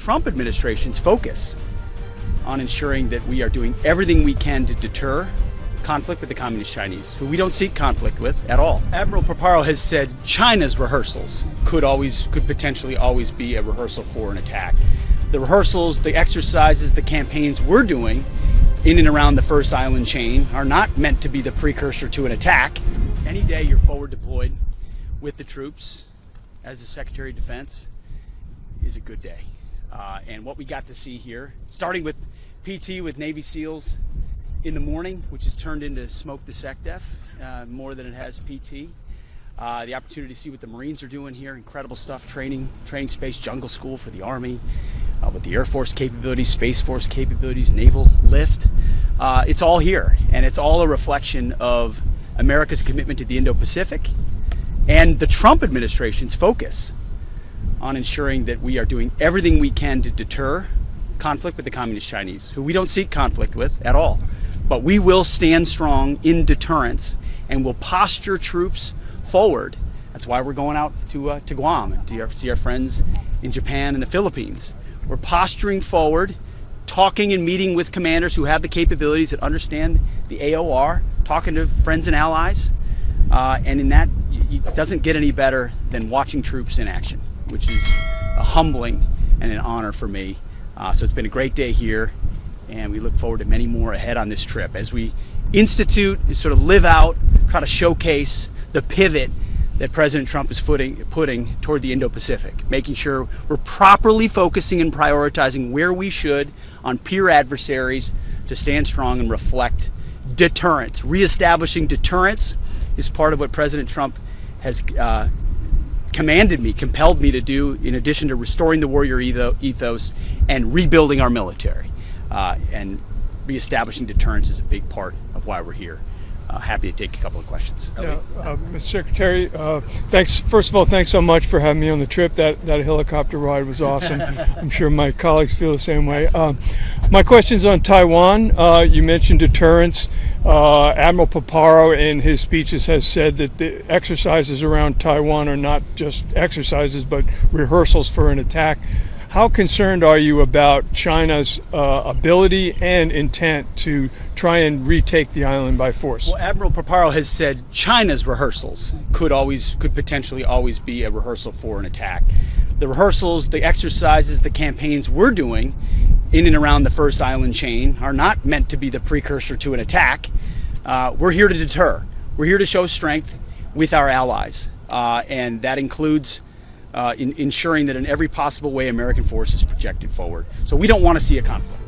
Trump administration's focus on ensuring that we are doing everything we can to deter conflict with the Communist Chinese, who we don't seek conflict with at all. Admiral Paparo has said China's rehearsals could potentially always be a rehearsal for an attack. The rehearsals, the exercises, the campaigns we're doing in and around the first island chain are not meant to be the precursor to an attack. Any day you're forward deployed with the troops as the Secretary of Defense is a good day. And what we got to see here, starting with PT with Navy SEALs in the morning, which has turned into Smoke the SecDef more than it has PT. The opportunity to see what the Marines are doing here, incredible stuff, training space, jungle school for the Army, with the Air Force capabilities, Space Force capabilities, naval lift. It's all here, and it's all a reflection of America's commitment to the Indo-Pacific and the Trump administration's focus on ensuring that we are doing everything we can to deter conflict with the Communist Chinese, who we don't seek conflict with at all. But we will stand strong in deterrence and will posture troops forward. That's why we're going out to Guam and to see our friends in Japan and the Philippines. We're posturing forward, talking and meeting with commanders who have the capabilities that understand the AOR, talking to friends and allies. And in that, it doesn't get any better than watching troops in action, which is a humbling and an honor for me. So it's been a great day here, and we look forward to many more ahead on this trip as we institute and sort of live out, try to showcase the pivot that President Trump is putting toward the Indo-Pacific, making sure we're properly focusing and prioritizing where we should on peer adversaries to stand strong and reflect deterrence. Reestablishing deterrence is part of what President Trump has compelled me to do, in addition to restoring the warrior ethos and rebuilding our military. And reestablishing deterrence is a big part of why we're here. Happy to take a couple of questions. Yeah, Mr. Secretary, thanks. First of all, thanks so much for having me on the trip. That helicopter ride was awesome. I'm sure my colleagues feel the same way. My question's on Taiwan. You mentioned deterrence. Admiral Paparo in his speeches has said that the exercises around Taiwan are not just exercises, but rehearsals for an attack. How concerned are you about China's ability and intent to try and retake the island by force? Well, Admiral Paparo has said China's rehearsals could potentially always be a rehearsal for an attack. The rehearsals, the exercises, the campaigns we're doing in and around the first island chain are not meant to be the precursor to an attack. We're here to deter. We're here to show strength with our allies, and that includes in ensuring that in every possible way American force is projected forward. So we don't want to see a conflict.